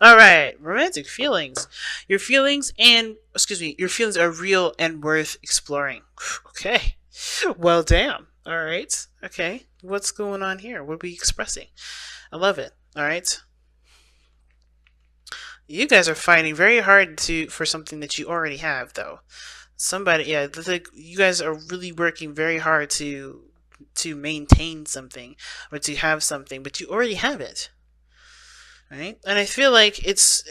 All right, romantic feelings. Your feelings and excuse me, your feelings are real and worth exploring. Okay. Well, damn. All right. Okay. What's going on here? What are we expressing? I love it. All right. You guys are fighting very hard to for something that you already have, though. Somebody, yeah, you guys are really working very hard to maintain something or to have something, but you already have it, right? And I feel like it's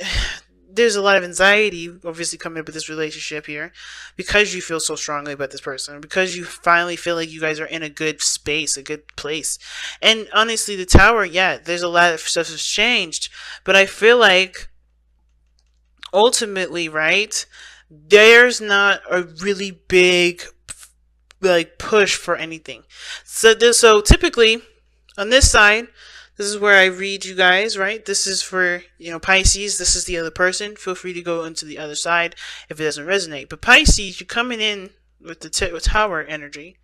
there's a lot of anxiety obviously coming up with this relationship here because you feel so strongly about this person, because you finally feel like you guys are in a good space, a good place. And honestly, the tower, yeah, there's a lot of stuff that's changed, but I feel like ultimately, right, there's not a really big like push for anything. So typically on this side, this is where I read you guys, right? This is for, Pisces. This is the other person. Feel free to go into the other side if it doesn't resonate. But Pisces, you're coming in with the with tower energy,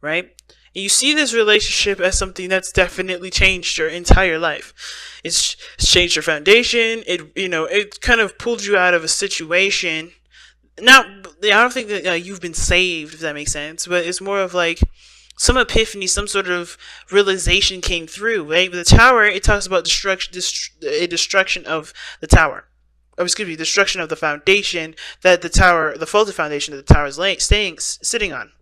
right? And you see this relationship as something that's definitely changed your entire life. It's changed your foundation. It kind of pulled you out of a situation. Now, I don't think that you've been saved, if that makes sense, but it's more of like some epiphany, some sort of realization came through, right? With the tower, it talks about destruction of the tower. Oh, excuse me, destruction of the foundation that the faulty foundation that the tower is sitting on.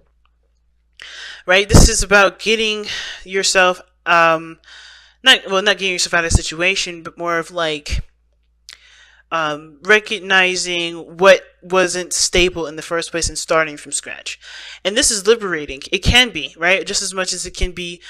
Right? This is about getting yourself, not getting yourself out of a situation, but more of like recognizing what wasn't stable in the first place and starting from scratch. And this is liberating. It can be, right? Just as much as it can be,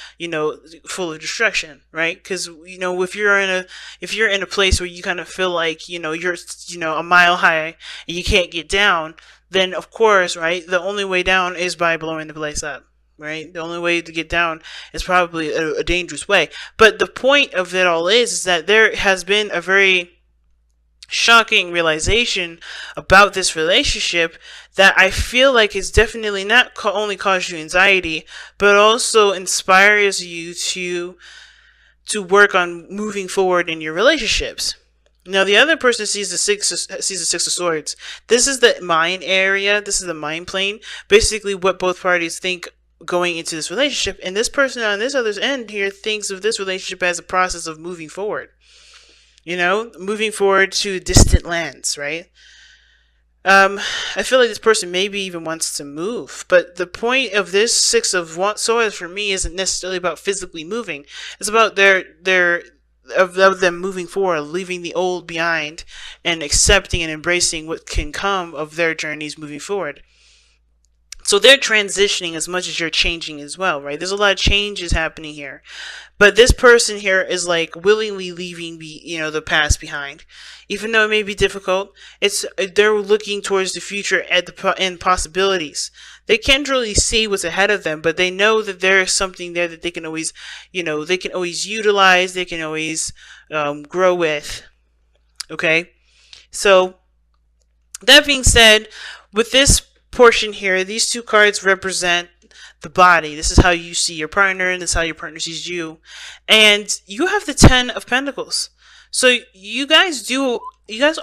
full of destruction, right? Because, if you're in a place where you kind of feel like, you're, a mile high and you can't get down, then of course, right, the only way down is by blowing the place up. Right? The only way to get down is probably a dangerous way. But the point of it all is that there has been a very shocking realization about this relationship that I feel like is definitely not only caused you anxiety, but also inspires you to work on moving forward in your relationships. Now, the other person sees the six of swords. This is the mind area. This is the mind plane. Basically, what both parties think going into this relationship, and this person on this other end here thinks of this relationship as a process of moving forward. Moving forward to distant lands, right? I feel like this person maybe even wants to move, but the point of this six of swords for me isn't necessarily about physically moving. It's about of them moving forward, leaving the old behind, and accepting and embracing what can come of their journeys moving forward. So they're transitioning as much as you're changing as well, right? There's a lot of changes happening here. But this person here is like willingly leaving the past behind. Even though it may be difficult, they're looking towards the future and possibilities. They can't really see what's ahead of them, but they know that there is something there that they can always, utilize, they can always grow with. Okay? So, that being said, with this portion here, these two cards represent the body. This is how you see your partner, and this is how your partner sees you. And you have the 10 of Pentacles. So you guys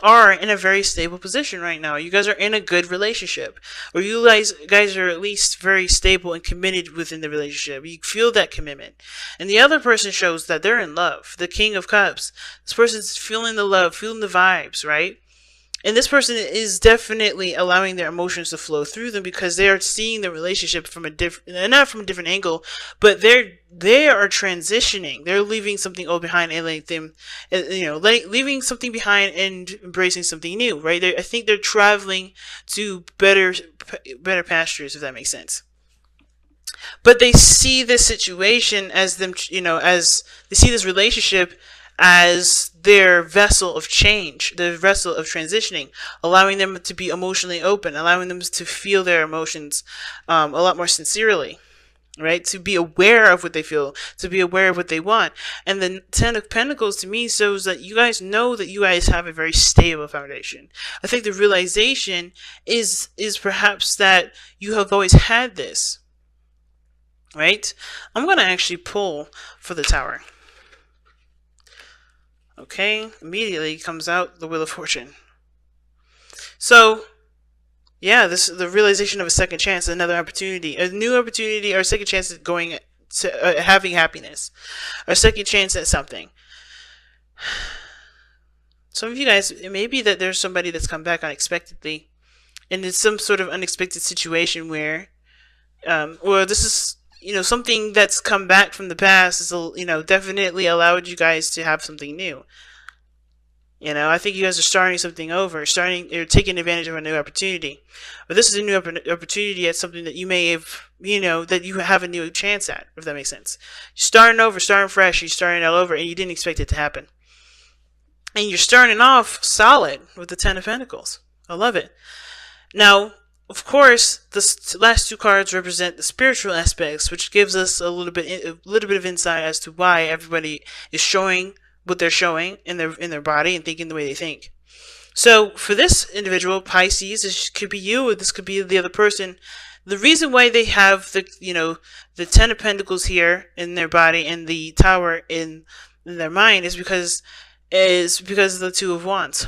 are in a very stable position right now. You guys are in a good relationship. Or you guys are at least very stable and committed within the relationship. You feel that commitment. And the other person shows that they're in love. The King of Cups. This person's feeling the love, feeling the vibes, right? And this person is definitely allowing their emotions to flow through them because they are seeing the relationship from not from a different angle, but they are transitioning. They're leaving something old behind and leaving something behind and embracing something new, right? I think they're traveling to better pastures, if that makes sense. But they see this situation as them, as they see this relationship as their vessel of change, their vessel of transitioning, allowing them to be emotionally open, allowing them to feel their emotions a lot more sincerely, right? To be aware of what they feel, to be aware of what they want. And the 10 of Pentacles to me shows that you guys know that you guys have a very stable foundation. I think the realization is perhaps that you have always had this, right? I'm going to actually pull for the Tower. Okay, immediately comes out the Wheel of Fortune. So, yeah, this the realization of a second chance, another opportunity, a new opportunity, or a second chance at going to having happiness, or a second chance at something. Some of you guys, it may be that there's somebody that's come back unexpectedly, and it's some sort of unexpected situation where, or this is, something that's come back from the past is, definitely allowed you guys to have something new. I think you guys are starting something over, or taking advantage of a new opportunity. But this is a new opportunity at something that you may have, that you have a new chance at, if that makes sense. You're starting over, starting fresh, you're starting all over, and you didn't expect it to happen. And you're starting off solid with the Ten of Pentacles. I love it. Now, of course, the last two cards represent the spiritual aspects, which gives us a little bit of insight as to why everybody is showing what they're showing in their body and thinking the way they think. So for this individual, Pisces, this could be you, or this could be the other person. The reason why they have the Ten of Pentacles here in their body and the Tower in their mind is because of the Two of Wands.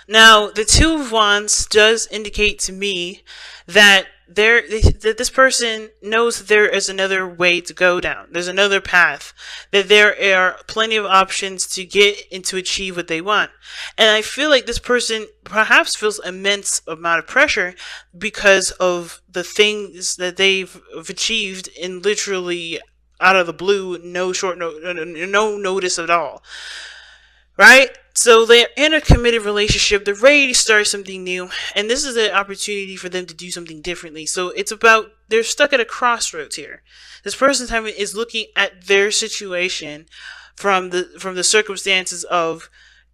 Now, the Two of Wands does indicate to me that that this person knows that there is another way to go down. There's another path. That there are plenty of options to get and to achieve what they want. And I feel like this person perhaps feels immense amount of pressure because of the things that they've achieved in literally out of the blue, no notice at all. Right? So they're in a committed relationship. They're ready to start something new. And this is an opportunity for them to do something differently. So it's about, they're stuck at a crossroads here. This person is looking at their situation from the circumstances of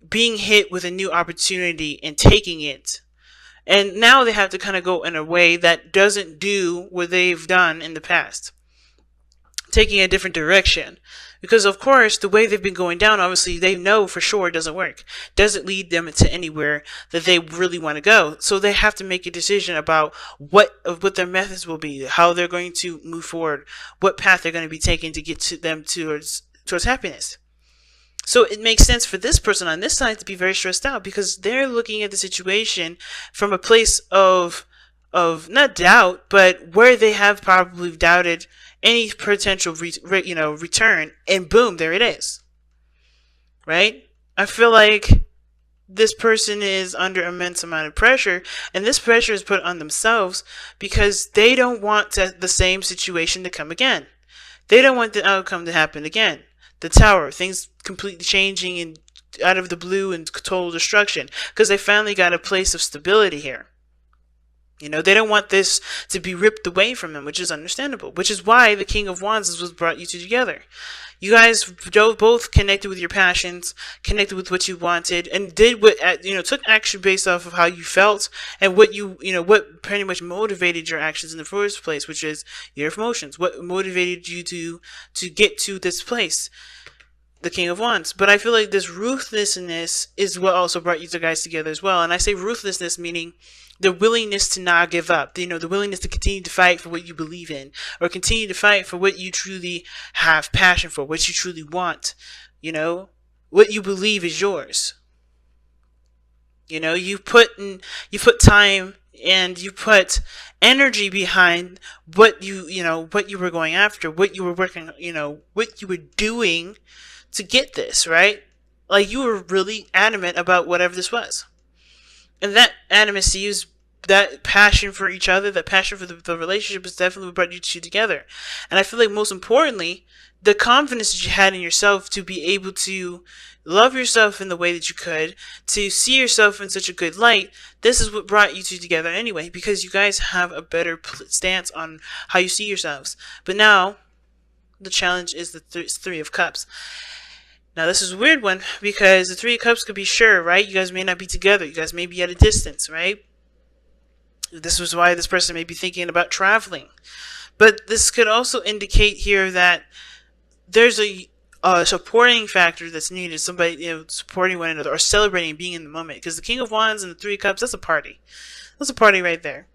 being hit with a new opportunity and taking it. And now they have to kind of go in a way that doesn't do what they've done in the past. Taking a different direction. Because, of course, the way they've been going down, obviously, they know for sure it doesn't work. Doesn't lead them to anywhere that they really want to go. So they have to make a decision about what their methods will be, how they're going to move forward, what path they're going to be taking to get to them towards happiness. So it makes sense for this person on this side to be very stressed out because they're looking at the situation from a place of not doubt, but where they have probably doubted any potential return, and boom, there it is. Right? I feel like this person is under immense amount of pressure, and this pressure is put on themselves because they don't want the same situation to come again. They don't want the outcome to happen again. The Tower, things completely changing and out of the blue and total destruction, because they finally got a place of stability here. They don't want this to be ripped away from them, which is understandable, which is why the King of Wands was brought you two together. You guys both connected with your passions, connected with what you wanted, and did what, took action based off of how you felt and what what pretty much motivated your actions in the first place, which is your emotions. What motivated you to get to this place, the King of Wands. But I feel like this ruthlessness is what also brought you two guys together as well. And I say ruthlessness meaning the willingness to not give up, the willingness to continue to fight for what you believe in, or continue to fight for what you truly have passion for, what you truly want, what you believe is yours. You put time and you put energy behind what what you were going after, what you were working, what you were doing to get this, right? Like you were really adamant about whatever this was. And that animacy, that passion for each other, that passion for the relationship is definitely what brought you two together. And I feel like most importantly, the confidence that you had in yourself to be able to love yourself in the way that you could, to see yourself in such a good light, this is what brought you two together anyway, because you guys have a better stance on how you see yourselves. But now, the challenge is the Three of Cups. Now, this is a weird one because the Three of Cups could be sure, right? You guys may not be together. You guys may be at a distance, right? This was why this person may be thinking about traveling. But this could also indicate here that there's a supporting factor that's needed. Somebody, supporting one another or celebrating being in the moment. Because the King of Wands and the Three of Cups, that's a party. That's a party right there.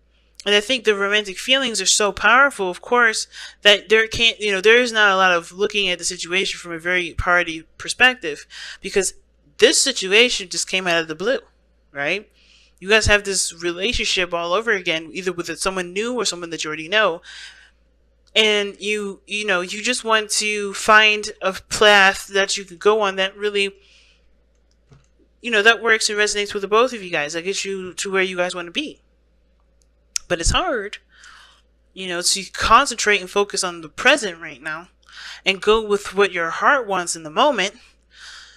And I think the romantic feelings are so powerful, of course, that there is not a lot of looking at the situation from a very party perspective, because this situation just came out of the blue, right? You guys have this relationship all over again, either with someone new or someone that you already know, and you just want to find a path that you could go on that really, that works and resonates with the both of you guys, that gets you to where you guys want to be. But it's hard, to concentrate and focus on the present right now and go with what your heart wants in the moment,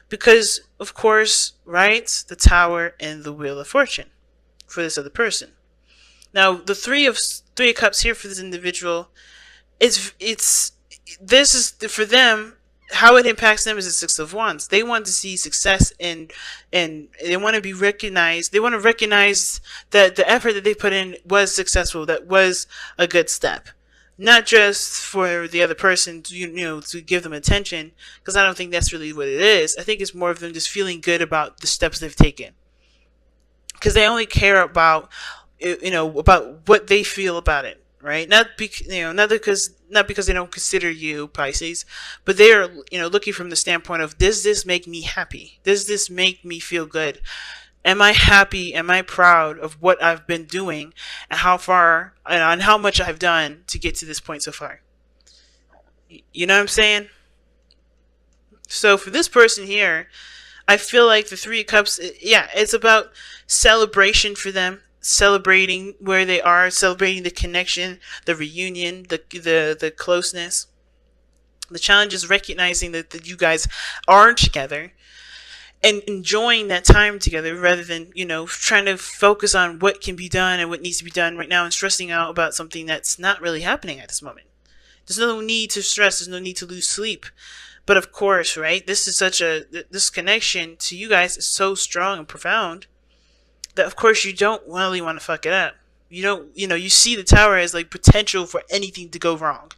because, of course, right, the Tower and the Wheel of Fortune for this other person. Now, the Three of Cups here for this individual, this is for them. How it impacts them is the Six of Wands. They want to see success, and they want to be recognized. They want to recognize that the effort that they put in was successful. That was a good step, not just for the other person to to give them attention, because I don't think that's really what it is. I think it's more of them just feeling good about the steps they've taken, because they only care about about what they feel about it. Right? Not because they don't consider you Pisces, but they are looking from the standpoint of, does this make me happy? Does this make me feel good? Am I happy? Am I proud of what I've been doing and how far and how much I've done to get to this point so far? You know what I'm saying? So for this person here, I feel like the Three of Cups, it's about celebration for them. Celebrating where they are, celebrating the connection, the reunion, the closeness. The challenge is recognizing that you guys are together and enjoying that time together, rather than trying to focus on what can be done and what needs to be done right now and stressing out about something that's not really happening at this moment. There's no need to stress. There's no need to lose sleep. But of course, right, this connection to you guys is so strong and profound that of course you don't really want to fuck it up. You don't, you see the Tower as like potential for anything to go wrong,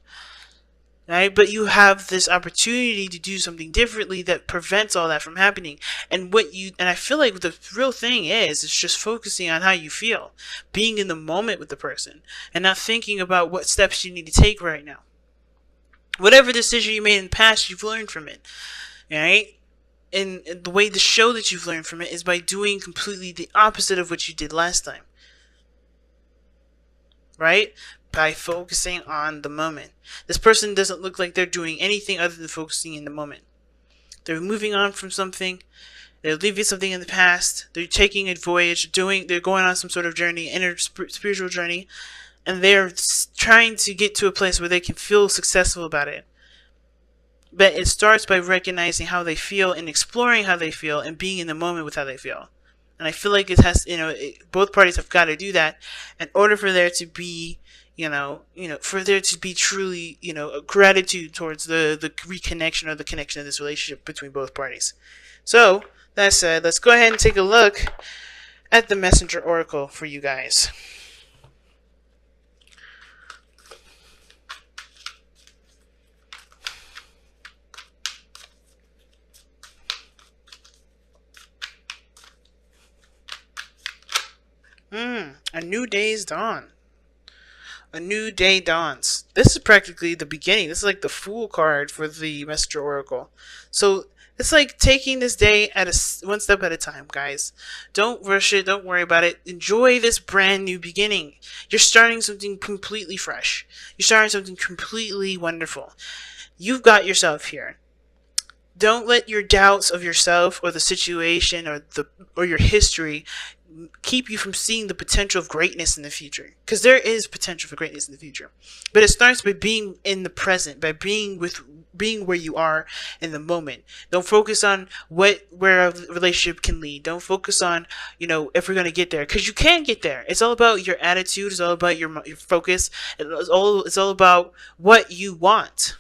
right? But you have this opportunity to do something differently that prevents all that from happening. And I feel like the real thing is just focusing on how you feel, being in the moment with the person, and not thinking about what steps you need to take right now. Whatever decision you made in the past, you've learned from it, right? And the way to show that you've learned from it is by doing completely the opposite of what you did last time. Right? By focusing on the moment. This person doesn't look like they're doing anything other than focusing in the moment. They're moving on from something. They're leaving something in the past. They're taking a voyage. They're going on some sort of journey, inner spiritual journey. And they're trying to get to a place where they can feel successful about it. But it starts by recognizing how they feel and exploring how they feel and being in the moment with how they feel. And I feel like it has, both parties have got to do that in order for there to be, for there to be truly, a gratitude towards the reconnection or the connection of this relationship between both parties. So, that said, let's go ahead and take a look at the Messenger Oracle for you guys. A new day's dawn. A new day dawns. This is practically the beginning. This is like the Fool card for the Messenger Oracle. So it's like taking this day one step at a time, guys. Don't rush it. Don't worry about it. Enjoy this brand new beginning. You're starting something completely fresh. You're starting something completely wonderful. You've got yourself here. Don't let your doubts of yourself or the situation or your history keep you from seeing the potential of greatness in the future, because there is potential for greatness in the future. But it starts by being in the present, by being where you are in the moment. Don't focus on where a relationship can lead. Don't focus on if we're going to get there, because you can get there. It's all about your attitude. It's all about your focus. It's all about what you want.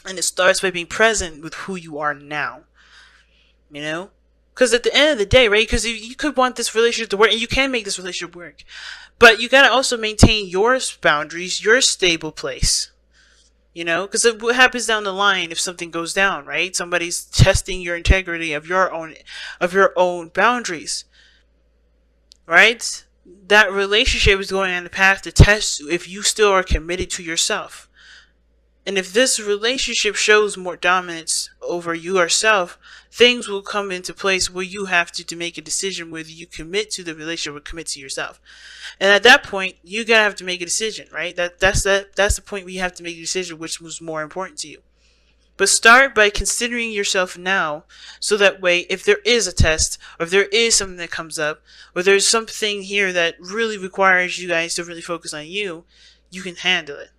And it starts by being present with who you are now. Because at the end of the day, right, because you could want this relationship to work, and you can make this relationship work, but you got to also maintain your boundaries, your stable place, because what happens down the line if something goes down, right? Somebody's testing your integrity of your own boundaries, right? that relationship is going on the path to test if you still are committed to yourself. And if this relationship shows more dominance over you yourself, things will come into place where you have to make a decision whether you commit to the relationship or commit to yourself. And at that point, you gotta have to make a decision, right? That's the point where you have to make a decision which was more important to you. But start by considering yourself now, so that way, if there is a test, or if there is something that comes up, or there's something here that really requires you guys to really focus on you, you can handle it.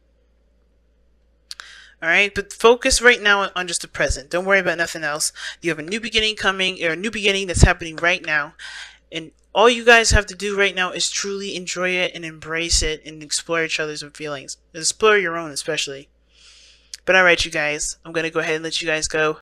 Alright, but focus right now on just the present. Don't worry about nothing else. You have a new beginning coming, or a new beginning that's happening right now. And all you guys have to do right now is truly enjoy it and embrace it and explore each other's feelings. Explore your own especially. But alright, you guys, I'm going to go ahead and let you guys go.